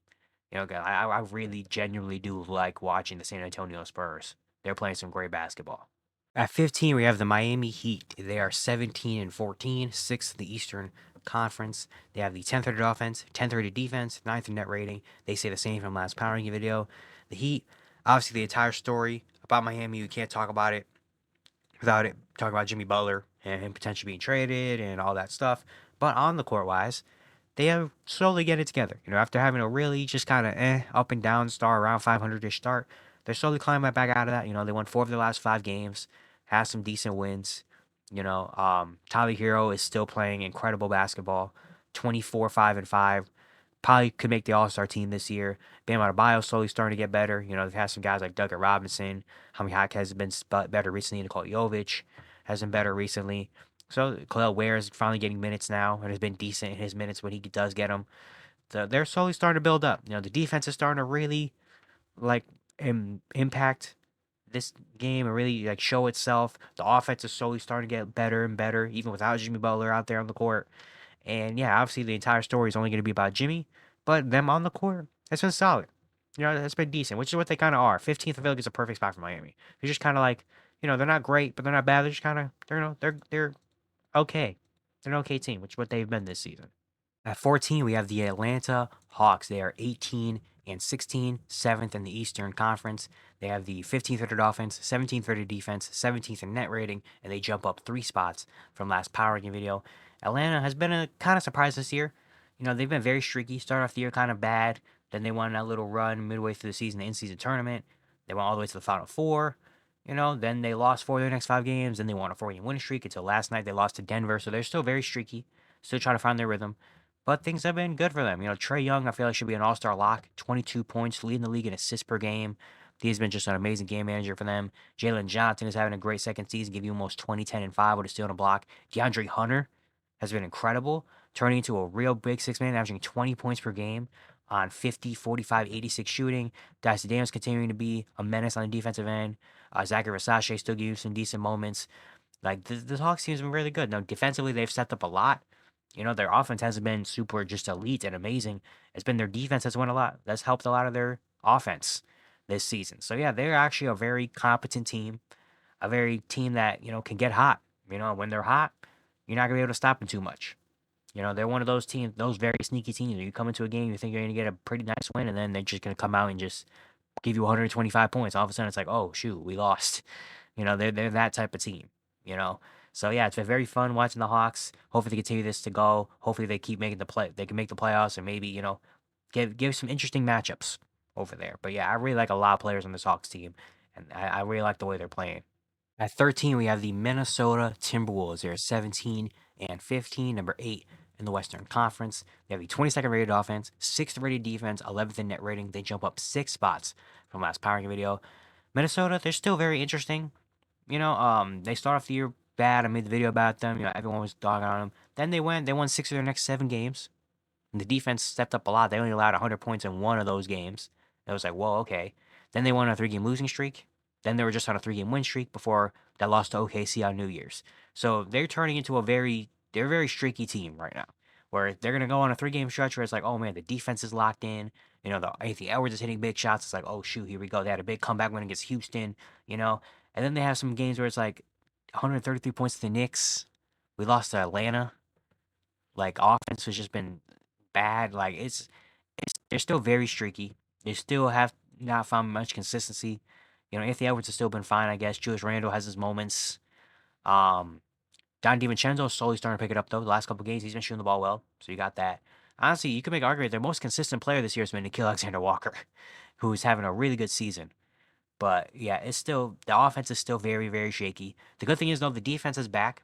You know, I really genuinely do like watching the San Antonio Spurs. They're playing some great basketball. At 15, we have the Miami Heat. They are 17 and 14, sixth in the Eastern Conference. They have the 10th rated offense, 10th rated defense, ninth in net rating. They say the same from last power ranking video. The Heat, Obviously, the entire story about Miami, you can't talk about it without it talking about Jimmy Butler and him potentially being traded and all that stuff. But on the court wise, they have slowly get it together. After having a really just kind of up and down start, around 500-ish start, they're slowly climbing back out of that. They won 4 of their last 5 games, had some decent wins. Tyler Hero is still playing incredible basketball, 24, 5 and 5. Probably could make the All Star team this year. Bam Adebayo slowly starting to get better. They've had some guys like Duncan Robinson. Hami Hack has been better recently. Nikola Jovic has been better recently. So Khalil Ware is finally getting minutes now and has been decent in his minutes when he does get them. They're slowly starting to build up. The defense is starting to really like impact this game and really like show itself. The offense is slowly starting to get better and better, even without Jimmy Butler out there on the court. And yeah, obviously the entire story is only going to be about Jimmy, but them on the court, it's been solid. It's been decent, which is what they kind of are. 15th, I feel like is a perfect spot for Miami. They're just kind of like, they're not great, but they're not bad. They're just kind of, they're okay. They're an okay team, which is what they've been this season. At 14, we have the Atlanta Hawks. They are 18 and 16, 7th in the Eastern Conference. They have the 15th rated offense, 17th rated defense, 17th in net rating, and they jump up 3 spots from last power ranking video. Atlanta has been a kind of surprise this year. They've been very streaky. Started off the year kind of bad. Then they won that little run midway through the season, the in-season tournament. They went all the way to the Final Four. Then they lost 4 of their next 5 games. Then they won a 4-game winning streak until last night they lost to Denver. So they're still very streaky, still trying to find their rhythm. But things have been good for them. Trae Young, I feel like should be an all-star lock. 22 points, leading the league in assists per game. He's been just an amazing game manager for them. Jalen Johnson is having a great second season, giving you almost 20, 10, and 5 with a steal and a block. DeAndre Hunter has been incredible, turning into a real big 6-man, averaging 20 points per game on 50, 45, 86 shooting. Dicey Daniels continuing to be a menace on the defensive end. Zachary Versace still gives you some decent moments. Like, this Hawks team has been really good. Now, defensively, they've stepped up a lot. Their offense hasn't been super just elite and amazing. It's been their defense that's won a lot. That's helped a lot of their offense this season. So, yeah, they're actually a very competent team, a very team that, can get hot. When they're hot, you're not going to be able to stop them too much. They're one of those teams, those very sneaky teams. You come into a game, you think you're going to get a pretty nice win, and then they're just going to come out and just give you 125 points. All of a sudden, it's like, oh, shoot, we lost. They're that type of team, you know? So yeah, it's been very fun watching the Hawks. Hopefully they continue this to go. Hopefully they keep making the play. They can make the playoffs and maybe, give some interesting matchups over there. But yeah, I really like a lot of players on this Hawks team, and I really like the way they're playing. At 13, we have the Minnesota Timberwolves. They're 17 and 15, number 8 in the Western Conference. They have the 22nd rated offense, 6th rated defense, 11th in net rating. They jump up 6 spots from last power ranking video. Minnesota, they're still very interesting. They start off the year bad. I made the video about them. Everyone was dogging on them. Then they won 6 of their next 7 games. And the defense stepped up a lot. They only allowed 100 points in one of those games. It was like, whoa, okay. Then they won a 3-game losing streak. Then they were just on a 3-game win streak before that lost to OKC on New Year's. So they're turning into they're a very streaky team right now, where they're going to go on a 3-game stretch where it's like, oh man, the defense is locked in. Anthony Edwards is hitting big shots. It's like, oh shoot, here we go. They had a big comeback win against Houston, And then they have some games where it's like 133 points to the Knicks. We lost to Atlanta. Like, offense has just been bad. Like, they're still very streaky. They still have not found much consistency. Anthony Edwards has still been fine, I guess. Julius Randle has his moments. Um, Don DiVincenzo is slowly starting to pick it up, though. The last couple games, he's been shooting the ball well. So you got that. Honestly, you can make an argument their most consistent player this year has been Nikhil Alexander-Walker, who's having a really good season. But yeah, the offense is still very, very shaky. The good thing is, though, the defense is back.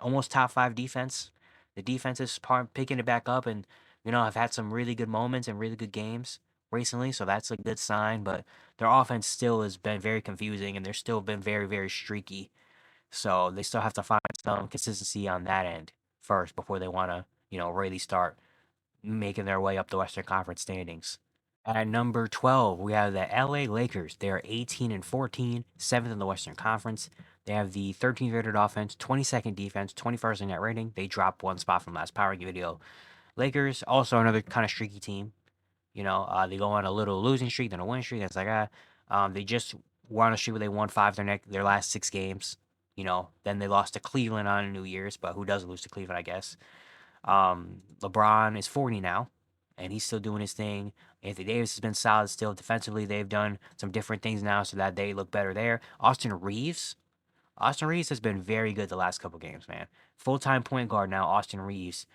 Almost top 5 defense. The defense is picking it back up, and I've had some really good moments and really good games recently, so that's a good sign. But their offense still has been very confusing, and they're still been very, very streaky. So they still have to find some consistency on that end first before they want to, really start making their way up the Western Conference standings. At number 12, we have the LA Lakers. They are 18 and 14, 7th in the Western Conference. They have the 13th rated offense, 22nd defense, 21st in net rating. They dropped 1 spot from last power ranking video. Lakers, also another kind of streaky team. They go on a little losing streak, then a winning streak. That's like, they just won a streak where they won 5 their last 6 games. Then they lost to Cleveland on New Year's, but who doesn't lose to Cleveland, I guess. LeBron is 40 now, and he's still doing his thing. Anthony Davis has been solid still. Defensively, they've done some different things now so that they look better there. Austin Reeves has been very good the last couple games, man. Full-time point guard now, Austin Reeves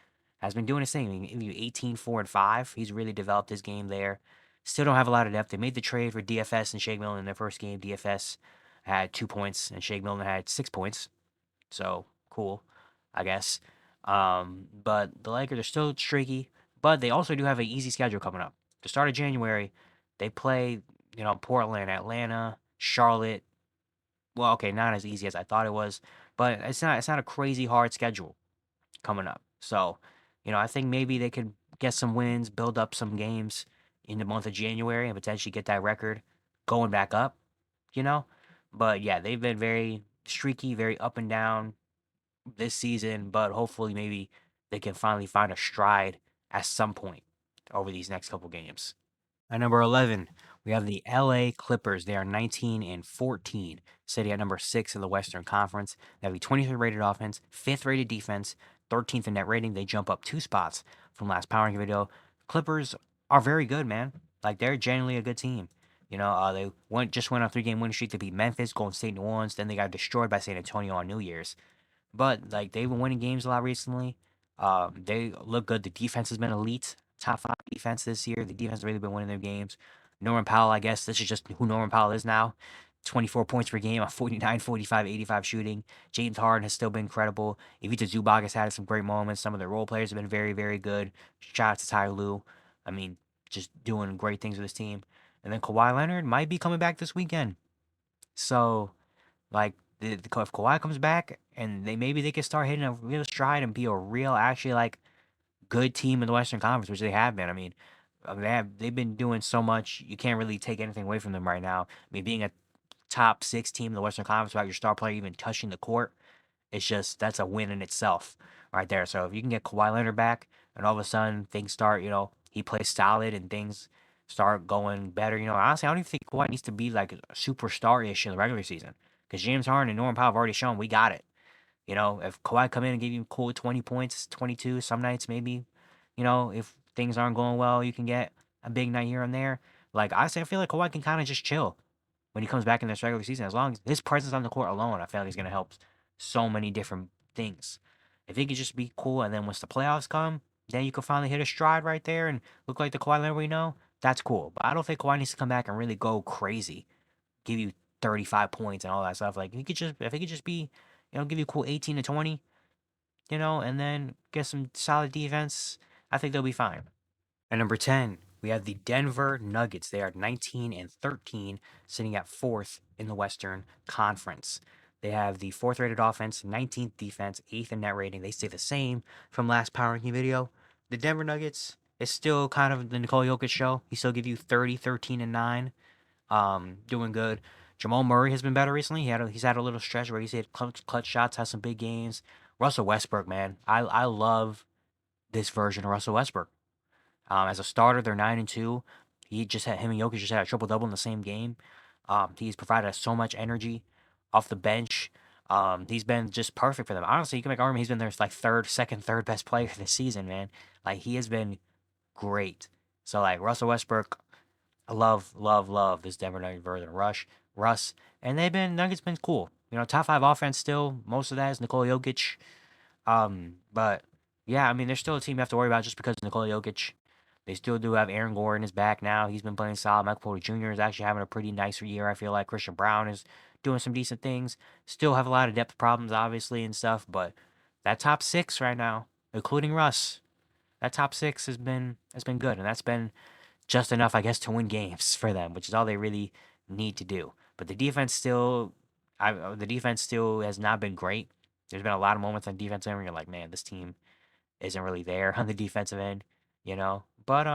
has been doing his thing. He 18, 4, and 5. He's really developed his game there. Still don't have a lot of depth. They made the trade for DFS and Shake Milton in their first game. DFS had 2 points and Shake Milton had 6 points. So cool, I guess. But the Lakers are still streaky, but they also do have an easy schedule coming up. The start of January, they play, Portland, Atlanta, Charlotte. Well, okay, not as easy as I thought it was, but it's not a crazy hard schedule coming up. So, I think maybe they could get some wins, build up some games in the month of January and potentially get that record going back up, you know? But yeah, they've been very streaky, very up and down this season, but hopefully maybe they can finally find a stride at some point over these next couple games. At number 11, we have the LA Clippers. They are 19 and 14, sitting at number 6 in the Western Conference. They have the 23rd rated offense, 5th rated defense, 13th in net rating. They jump up 2 spots from last power ranking video. Clippers are very good, man. Like, they're genuinely a good team. They just went on a 3-game winning streak. They beat Memphis, Golden State, New Orleans. Then they got destroyed by San Antonio on New Year's. But like they've been winning games a lot recently. They look good. The defense has been elite. Top 5 defense this year. The defense has really been winning their games. Norman Powell, I guess this is just who Norman Powell is now. 24 points per game on 49, 45, 85 shooting. James Harden has still been incredible. Ivica Zubac has had some great moments. Some of the role players have been very, very good. Shout out to Ty Lue. I mean, just doing great things with his team. And then Kawhi Leonard might be coming back this weekend. So like if Kawhi comes back and maybe they can start hitting a real stride and be a real actually like good team in the Western Conference, which they have been. They've been doing so much. You can't really take anything away from them right now. Being a top 6 team in the Western Conference without your star player even touching the court, it's just that's a win in itself right there. So if you can get Kawhi Leonard back and all of a sudden things start, he plays solid and things start going better. Honestly, I don't even think Kawhi needs to be like a superstar-ish in the regular season because James Harden and Norman Powell have already shown we got it. If Kawhi come in and give you cool 20 points, 22 some nights maybe, if things aren't going well, you can get a big night here and there. Like I say, I feel like Kawhi can kind of just chill when he comes back in this regular season. As long as his presence on the court alone, I feel like he's gonna help so many different things. If he could just be cool, and then once the playoffs come, then you can finally hit a stride right there and look like the Kawhi Leonard we know. That's cool. But I don't think Kawhi needs to come back and really go crazy, give you 35 points and all that stuff. Like if he could just be, give you a cool 18 to 20, and then get some solid defense, I think they'll be fine. At number 10, we have the Denver Nuggets. They are 19 and 13, sitting at 4th in the Western Conference. They have the 4th rated offense, 19th defense, 8th in net rating. They stay the same from last power ranking video. The Denver Nuggets is still kind of the Nikola Jokic show. He still give you 30, 13, and 9. Doing good. Jamal Murray has been better recently. He's had a little stretch where he's hit clutch shots, has some big games. Russell Westbrook, man. I love this version of Russell Westbrook. As a starter, they're 9 and 2. Him and Jokic just had a triple double in the same game. He's provided us so much energy off the bench. He's been just perfect for them. Honestly, you can make an argument he's been their like third best player this season, man. Like he has been great. So like Russell Westbrook, I love this Denver Nuggets version of Russ, and Nuggets been cool. Top 5 offense still. Most of that is Nikola Jokic. But yeah, they're still a team you have to worry about just because of Nikola Jokic. They still do have Aaron Gordon is back now. He's been playing solid. Michael Porter Jr. is actually having a pretty nice year. I feel like Christian Brown is doing some decent things. Still have a lot of depth problems, obviously, and stuff. But that top 6 right now, including Russ, that top 6 has been good, and that's been just enough, I guess, to win games for them, which is all they really need to do. But the defense still has not been great. There's been a lot of moments on defense where you're like, man, this team isn't really there on the defensive end, you know. But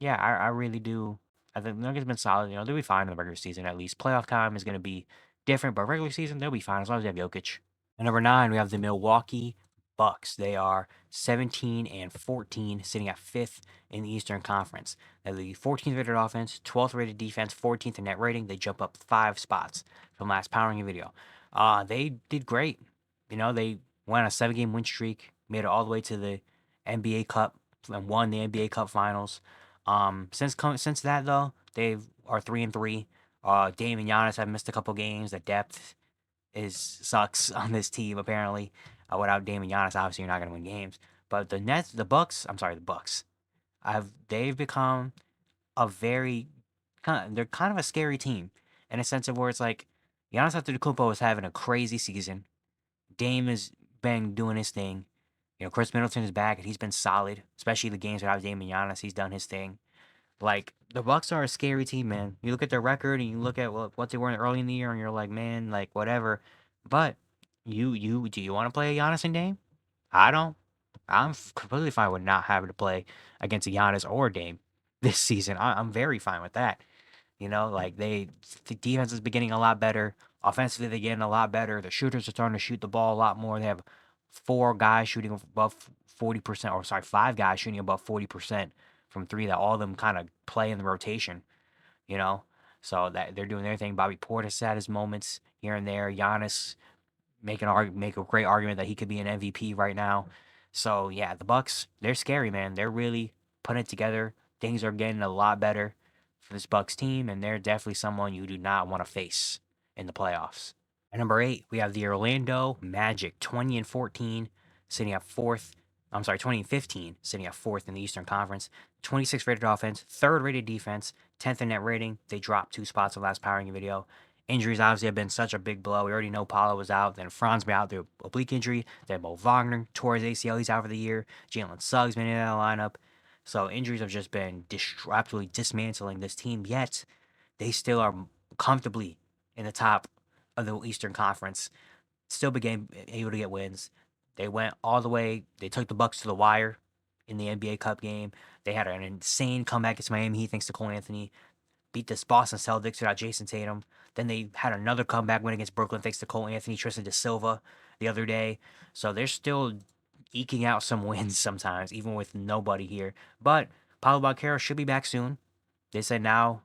yeah, I really do. I think the Nuggets been solid. They'll be fine in the regular season at least. Playoff time is going to be different, but regular season they'll be fine as long as they have Jokic. At number 9, we have the Milwaukee Bucks. They are 17 and 14, sitting at 5th in the Eastern Conference. They have the 14th rated offense, 12th rated defense, 14th in net rating. They jump up 5 spots from last power ranking video. They did great. They went on a 7-game win streak, made it all the way to the NBA Cup, and won the NBA Cup Finals. Since that though, they are 3-3. Dame and Giannis have missed a couple games. The depth is sucks on this team apparently. Without Dame and Giannis, obviously you're not gonna win games. But the Bucks. I'm sorry, the Bucks. They've become a very they're kind of a scary team in a sense of where it's like Giannis Antetokounmpo is having a crazy season. Dame has been doing his thing. Chris Middleton is back and he's been solid, especially the games without Dame and Giannis. He's done his thing. Like the Bucks are a scary team, man. You look at their record and you look at what they were early in the year, and you're like, man, like whatever. But you do you want to play Giannis and Dame? I don't. Completely fine with not having to play against a Giannis or Dame this season. I'm very fine with that. Like the defense is beginning a lot better. Offensively, they're getting a lot better. The shooters are starting to shoot the ball a lot more. They have 4 guys shooting above 40%, or sorry, 5 guys shooting above 40% from three. That all of them kind of play in the rotation. You know, so that they're doing their thing. Bobby Portis had his moments here and there. Giannis make a great argument that he could be an MVP right now. So yeah, the Bucks, they're scary, man. They're really putting it together. Things are getting a lot better for this Bucks team, and they're definitely someone you do not want to face in the playoffs. At number 8, we have the Orlando Magic, 20-14, sitting at fourth. I'm sorry, 20-15, sitting at fourth in the Eastern Conference. 26th rated offense, third rated defense, 10th in net rating. They dropped 2 spots in the last powering video. Injuries obviously have been such a big blow. We already know Paulo was out. Then Franz been out through oblique injury. Then Mo Wagner tore his ACL. He's out for the year. Jalen Suggs been in that lineup. So injuries have just been absolutely dismantling this team. Yet they still are comfortably in the top of the Eastern Conference. Still began able to get wins. They went all the way. They took the Bucks to the wire in the NBA Cup game. They had an insane comeback against Miami Heat thanks to Cole Anthony. Beat this Boston Celtics without Jason Tatum. Then they had another comeback win against Brooklyn thanks to Cole Anthony, Tristan De Silva the other day. So they're still eking out some wins sometimes, even with nobody here. But Paulo Banchero should be back soon. They said now,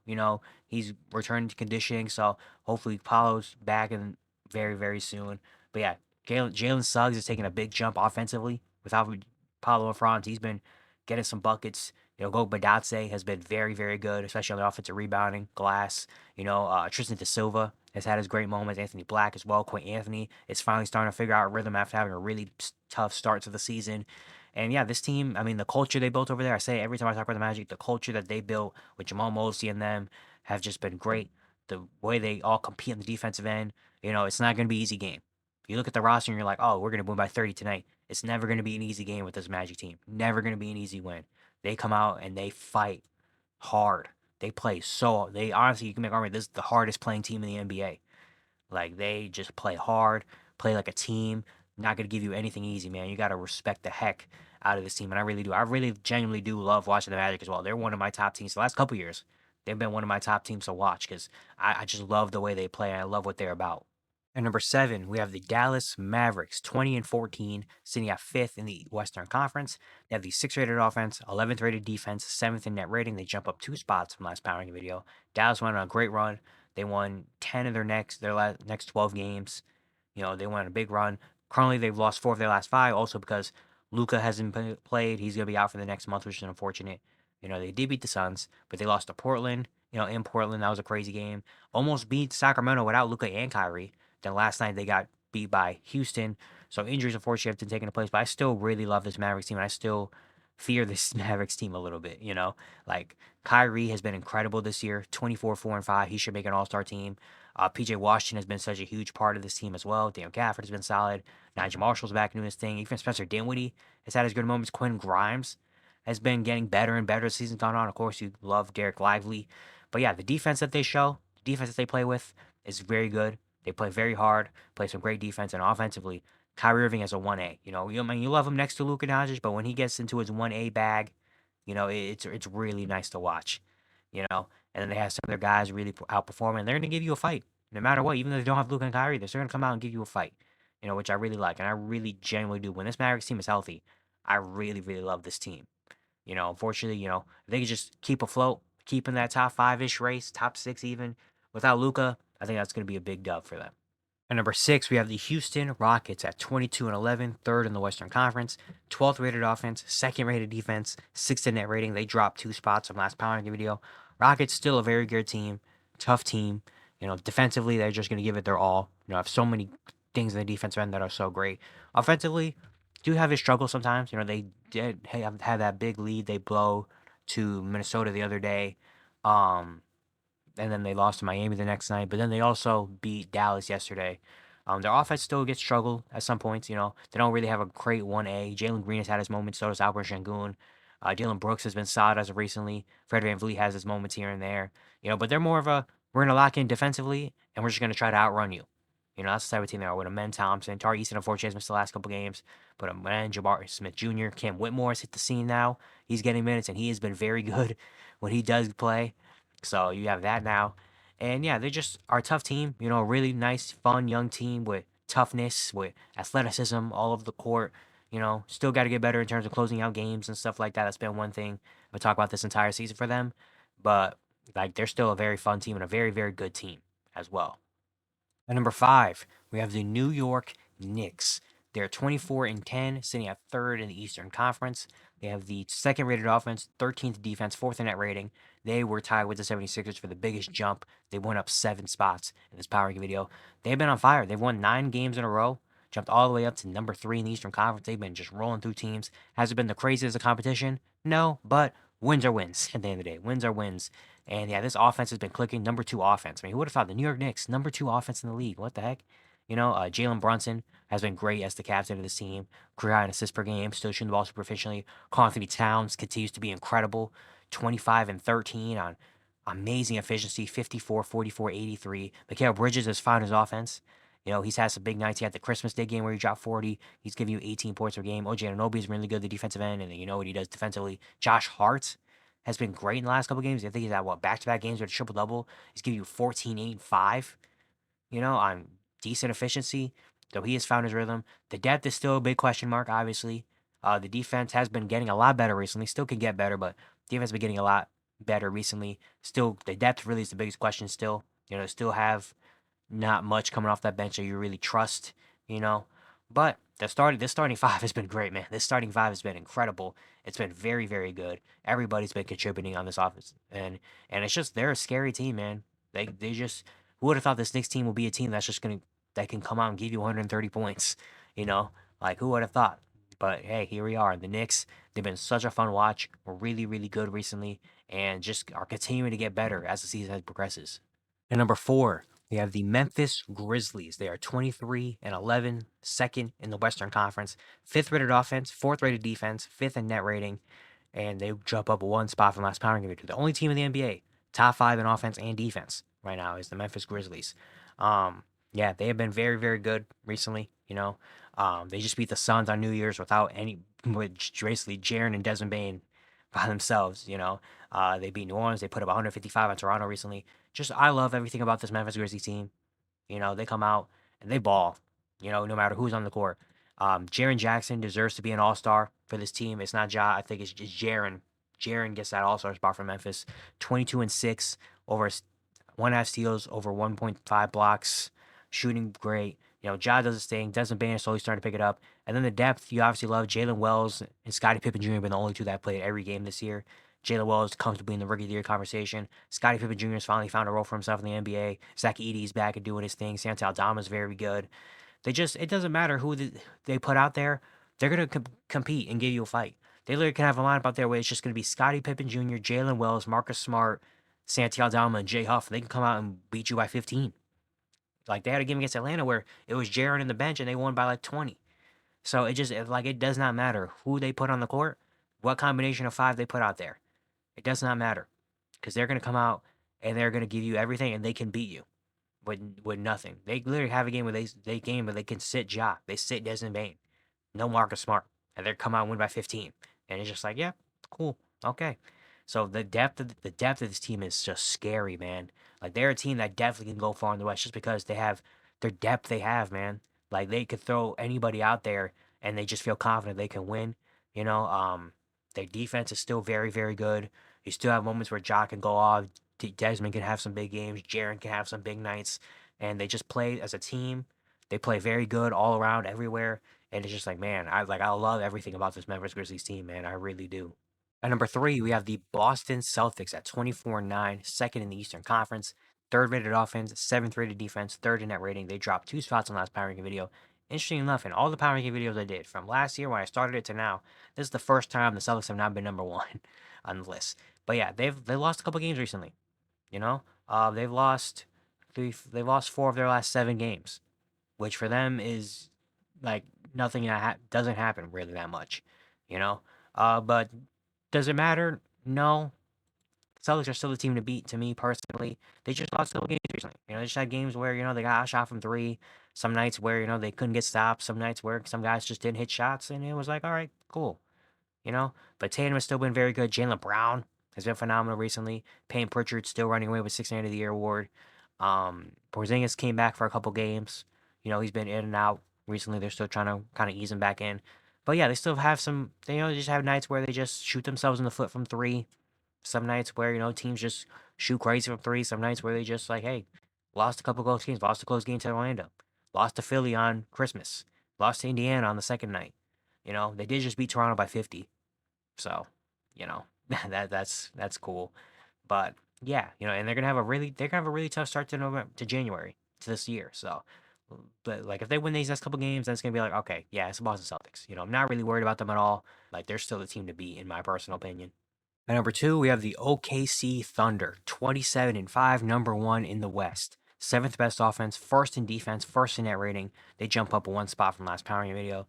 he's returning to conditioning, so hopefully Paulo's back in very, very soon. But yeah, Jalen Suggs is taking a big jump offensively without Paulo and Franz. He's been getting some buckets. Go Badatse has been very, very good, especially on the offensive rebounding glass. Tristan De Silva has had his great moments. Anthony Black as well. Quinn Anthony is finally starting to figure out a rhythm after having a really tough start to the season. And yeah, this team, I mean, the culture they built over there, I say every time I talk about the Magic, the culture that they built with Jamal Mosley and them have just been great. The way they all compete on the defensive end, it's not going to be an easy game. You look at the roster and you're like, oh, we're going to win by 30 tonight. It's never going to be an easy game with this Magic team. Never going to be an easy win. They come out and they fight hard. They honestly, you can make an argument, this is the hardest playing team in the NBA. Like, they just play hard, play like a team. Not going to give you anything easy, man. You got to respect the heck out of this team. And I really do. I really genuinely do love watching the Magic as well. They're one of my top teams the last couple years. They've been one of my top teams to watch because I just love the way they play. And I love what they're about. At number 7, we have the Dallas Mavericks, 20-14, sitting at 5th in the Western Conference. They have the 6th rated offense, 11th rated defense, 7th in net rating. They jump up 2 spots from last powering video. Dallas went on a great run. They won 10 of their next 12 games. They went on a big run. Currently, they've lost 4 of their last 5, also because Luka hasn't played. He's going to be out for the next month, which is unfortunate. They did beat the Suns, but they lost to Portland. In Portland, that was a crazy game. Almost beat Sacramento without Luka and Kyrie. Then last night, they got beat by Houston. So injuries, unfortunately, have been taking place. But I still really love this Mavericks team, and I still fear this Mavericks team a little bit, Like, Kyrie has been incredible this year, 24-4-5. He should make an all-star team. PJ Washington has been such a huge part of this team as well. Daniel Gafford has been solid. Nigel Marshall's back doing his thing. Even Spencer Dinwiddie has had his good moments. Quinn Grimes has been getting better and better as the season's gone on. Of course, you love Derek Lively. But yeah, the defense that they play with is very good. They play very hard, play some great defense, and offensively, Kyrie Irving has a 1A. You love him next to Luka Doncic, but when he gets into his 1A bag, it's really nice to watch. And then they have some of their guys really outperforming. They're going to give you a fight, no matter what. Even though they don't have Luka and Kyrie, they're still going to come out and give you a fight. Which I really like, and I really genuinely do. When this Mavericks team is healthy, I really, really love this team. Unfortunately, if they could just keep afloat, keep in that top 5-ish race, top 6 even, without Luka, I think that's going to be a big dub for them. At number 6, we have the Houston Rockets at 22-11, third in the Western Conference, 12th rated offense, second rated defense, sixth in net rating. They dropped 2 spots from last power ranking video. Rockets still a very good team, tough team. Defensively, they're just going to give it their all. Have so many things in the defensive end that are so great. Offensively, do have his struggles sometimes. They did have that big lead they blow to Minnesota the other day. And then they lost to Miami the next night. But then they also beat Dallas yesterday. Their offense still gets struggled at some points. They don't really have a great 1A. Jalen Green has had his moments. So does Albert Şengün. Dylan Brooks has been solid as of recently. Fred VanVleet has his moments here and there. But they're more of a, we're going to lock in defensively, and we're just going to try to outrun you. That's the type of team they are with Amen Thompson. Tari Eason, unfortunately, has missed the last couple games. But Amen, Jabari Smith Jr., Cam Whitmore has hit the scene now. He's getting minutes, and he has been very good when he does play. So you have that now. And yeah, they just are a tough team. A really nice, fun, young team with toughness, with athleticism all over the court. Still got to get better in terms of closing out games and stuff like that. That's been one thing I talk about this entire season for them. But they're still a very fun team and a very, very good team as well. At number 5, we have the New York Knicks. They're 24-10, sitting at third in the Eastern Conference. They have the second rated offense, 13th defense, fourth in net rating. They were tied with the 76ers for the biggest jump. They went up 7 spots in this power ranking video. They've been on fire. They've won 9 games in a row, jumped all the way up to number 3 in the Eastern Conference. They've been just rolling through teams. Has it been the craziest of competition? No, but wins are wins at the end of the day. Wins are wins. And yeah, this offense has been clicking. Number 2 offense. I mean, who would have thought the New York Knicks, number 2 offense in the league? What the heck? Jalen Brunson has been great as the captain of this team. Career high in assists per game, still shooting the ball super efficiently. Karl Anthony Towns continues to be incredible. 25 and 13 on amazing efficiency, 54, 44, 83. Mikal Bridges has found his offense. He's had some big nights. He had the Christmas Day game where he dropped 40. He's giving you 18 points per game. OJ Anunoby is really good at the defensive end, and then you know what he does defensively. Josh Hart has been great in the last couple games. I think he's at, back-to-back games with a triple-double. He's giving you 14, 8, and 5, on decent efficiency. So he has found his rhythm. The depth is still a big question mark, obviously. The defense has been getting a lot better recently. Still can get better, but defense has been getting a lot better recently. Still, the depth really is the biggest question still. Still have not much coming off that bench that you really trust, But this starting 5 has been great, man. This starting 5 has been incredible. It's been very, very good. Everybody's been contributing on this offense. And it's just, they're a scary team, man. They just, who would have thought this Knicks team will be a team that's just that can come out and give you 130 points, who would have thought? But hey, here we are. The Knicks, they've been such a fun watch. We're really, really good recently and just are continuing to get better as the season progresses. And number 4, we have the Memphis Grizzlies. They are 23-11, second in the Western Conference, 5th rated offense, 4th rated defense, 5th in net rating, and they jump up 1 spot from last power ranking video. The only team in the NBA, top 5 in offense and defense right now is the Memphis Grizzlies. Yeah, they have been very, very good recently. They just beat the Suns on New Year's with basically Jaren and Desmond Bane by themselves. They beat New Orleans. They put up 155 on Toronto recently. I love everything about this Memphis Grizzlies team. They come out and they ball. No matter who's on the court. Jaren Jackson deserves to be an all-star for this team. It's not Ja. I think it's just Jaren. Jaren gets that all-star spot for Memphis. 22-6 over 1.5 steals, over 1.5 blocks. Shooting great. Ja does his thing. Desmond Bane is slowly starting to pick it up. And then the depth, you obviously love Jalen Wells and Scottie Pippen Jr. have been the only 2 that played every game this year. Jalen Wells comfortably in the Rookie of the Year conversation. Scottie Pippen Jr. has finally found a role for himself in the NBA. Zach Edey's back and doing his thing. Santi Aldama is very good. It doesn't matter who they put out there. They're going to compete and give you a fight. They literally can have a lineup out there where it's just going to be Scottie Pippen Jr., Jalen Wells, Marcus Smart, Santi Aldama, and Jay Huff. They can come out and beat you by 15. They had a game against Atlanta where it was Jaren in the bench and they won by 20. So it does not matter who they put on the court, what combination of 5 they put out there. It does not matter because they're going to come out and they're going to give you everything and they can beat you with nothing. They literally have a game where they can sit Ja. They sit Desmond Bane. No Marcus Smart. And they come out and win by 15. And it's just yeah, cool. Okay. So the depth of this team is just scary, man. They're a team that definitely can go far in the West just because they have their depth they have, man. They could throw anybody out there and they just feel confident they can win. Their defense is still very, very good. You still have moments where Ja can go off. Desmond can have some big games. Jaren can have some big nights. And they just play as a team. They play very good all around, everywhere, and it's just like, man, I love everything about this Memphis Grizzlies team, man. I really do. At number three, we have the Boston Celtics at 24-9, second in the Eastern Conference, third rated offense, seventh rated defense, third in net rating. They dropped 2 spots on last power ranking video. Interesting enough, in all the power ranking videos I did from last year when I started it to now, this is the first time the Celtics have not been number one on the list. But yeah, they lost a couple games recently. You know, they've lost they've lost 4 of their last 7 games, which for them is like nothing that doesn't happen really that much. You know, but does it matter? No. Celtics are still the team to beat to me personally. They just lost a couple games recently. They just had games where, they got outshot from three. Some nights where, they couldn't get stopped. Some nights where some guys just didn't hit shots, and it was like, all right, cool. But Tatum has still been very good. Jaylen Brown has been phenomenal recently. Payne Pritchard's still running away with 6th Man of the Year award. Porzingis came back for a couple games. He's been in and out recently. They're still trying to kind of ease him back in. But yeah, they still have some. They just have nights where they just shoot themselves in the foot from three. Some nights where teams just shoot crazy from three. Some nights where they just like, hey, lost a couple close games. Lost a close game to Orlando. Lost to Philly on Christmas. Lost to Indiana on the second night. They did just beat Toronto by 50. So, you know, that's cool. But yeah, and they're gonna have a really tough start to November to January to this year. So, but like if they win these next couple games, then it's gonna be like, okay, yeah, it's the Boston Celtics. I'm not really worried about them at all. Like they're still the team to beat in my personal opinion. At number two, we have the OKC Thunder, 27-5, number one in the West. Seventh best offense, first in defense, first in net rating. They jump up 1 spot from last power video.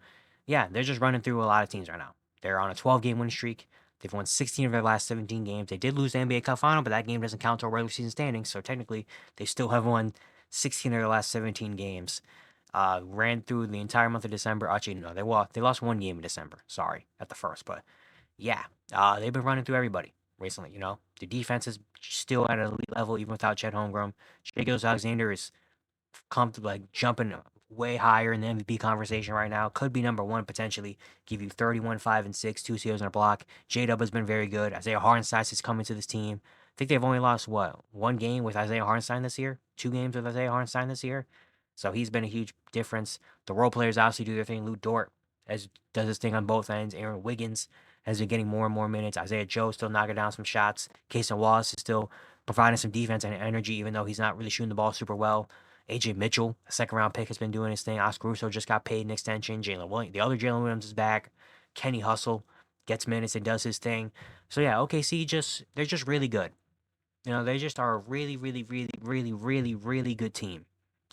Yeah, they're just running through a lot of teams right now. They're on a 12-game win streak. They've won 16 of their last 17 games. They did lose the NBA Cup final, but that game doesn't count to regular season standings. So technically, they still have won 16 of their last 17 games. Ran through the entire month of December. Actually, no, they lost 1 game in December. Sorry, at the first, but yeah, they've been running through everybody recently. The defense is still at an elite level even without Chet Holmgren. Shai Alexander is comfortable, like jumping way higher in the MVP conversation right now. Could be number one potentially. Give you 31, 5, and 6, 2 steals and a block. J-Dub has been very good. Isaiah Hartenstein is coming to this team. I think they've only lost 1 game with Isaiah Hartenstein this year. 2 games with Isaiah Hartenstein this year. So he's been a huge difference. The role players obviously do their thing. Lou Dort does his thing on both ends. Aaron Wiggins has been getting more and more minutes. Isaiah Joe still knocking down some shots. Casey Wallace is still providing some defense and energy, even though he's not really shooting the ball super well. AJ Mitchell, a second-round pick, has been doing his thing. Oscar Russo just got paid an extension. The other Jalen Williams is back. Kenny Hustle gets minutes and does his thing. So yeah, OKC they're just really good. They just are a really, really, really, really, really, really good team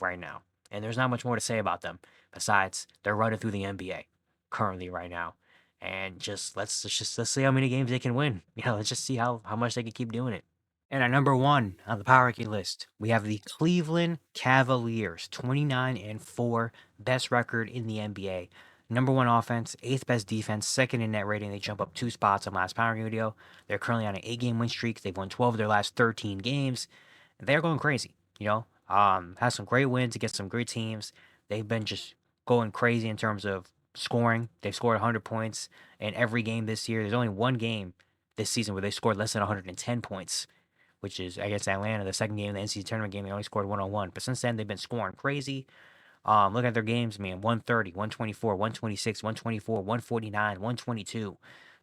right now. And there's not much more to say about them besides they're running through the NBA currently right now. And let's see how many games they can win. Let's just see how much they can keep doing it. And at number one on the power ranking list, we have the Cleveland Cavaliers, 29-4, best record in the NBA. Number one offense, eighth best defense, second in net rating. They jump up 2 spots on last power ranking video. They're currently on an 8-game win streak. They've won 12 of their last 13 games. They're going crazy. Has some great wins against some great teams. They've been just going crazy in terms of scoring. They've scored 100 points in every game this year. There's only 1 game this season where they scored less than 110 points, which is against Atlanta, the second game of the NCAA tournament game. They only scored 101. But since then, they've been scoring crazy. Look at their games, man. 130, 124, 126, 124, 149, 122.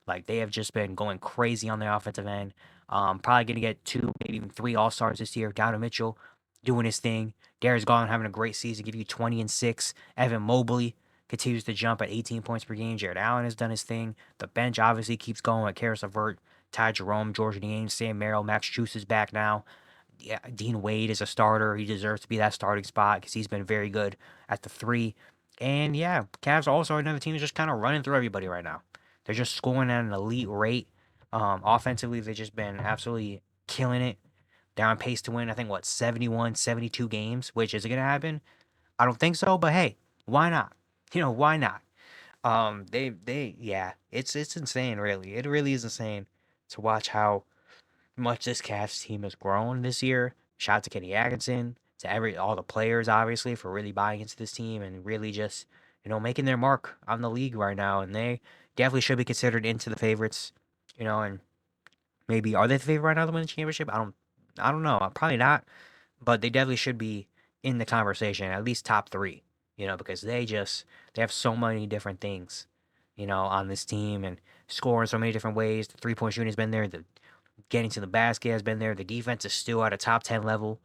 Like, they have just been going crazy on the offensive end. Probably going to get 2, maybe even 3 All-Stars this year. Donovan Mitchell doing his thing. Darius Garland having a great season, give you 20 and 6. Evan Mobley continues to jump at 18 points per game. Jared Allen has done his thing. The bench obviously keeps going with Karis LeVert, Ty Jerome, George Niang, Sam Merrill, Max Strus is back now. Yeah, Dean Wade is a starter. He deserves to be that starting spot because he's been very good at the 3. And yeah, Cavs are also another team that's just kind of running through everybody right now. They're just scoring at an elite rate. Offensively, they've just been absolutely killing it. They're on pace to win, I think, 71, 72 games, which is it going to happen? I don't think so, but hey, why not? Why not? Yeah, it's insane, really. It really is insane to watch how much this Cavs team has grown this year. Shout out to Kenny Atkinson, to all the players, obviously, for really buying into this team and really just, making their mark on the league right now. And they definitely should be considered into the favorites, and maybe are they the favorite right now to win the championship? I don't know. Probably not, but they definitely should be in the conversation, at least top 3. because they have so many different things, on this team, and scoring so many different ways. The 3-point shooting has been there. The getting to the basket has been there. The defense is still at a top 10 level,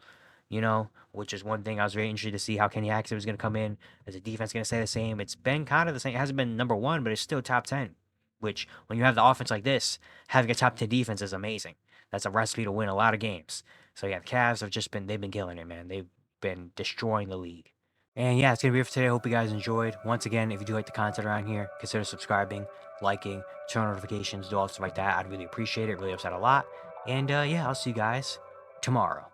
which is one thing I was very interested to see how Kenny Atkinson was going to come in. Is the defense going to stay the same? It's been kind of the same. It hasn't been number one, but it's still top 10, which when you have the offense like this, having a top 10 defense is amazing. That's a recipe to win a lot of games. So yeah, the Cavs they've been killing it, man. They've been destroying the league. And yeah, it's going to be it for today. I hope you guys enjoyed. Once again, if you do like the content around here, consider subscribing, liking, turn on notifications, do all stuff like that. I'd really appreciate it. Really helps out a lot. And yeah, I'll see you guys tomorrow.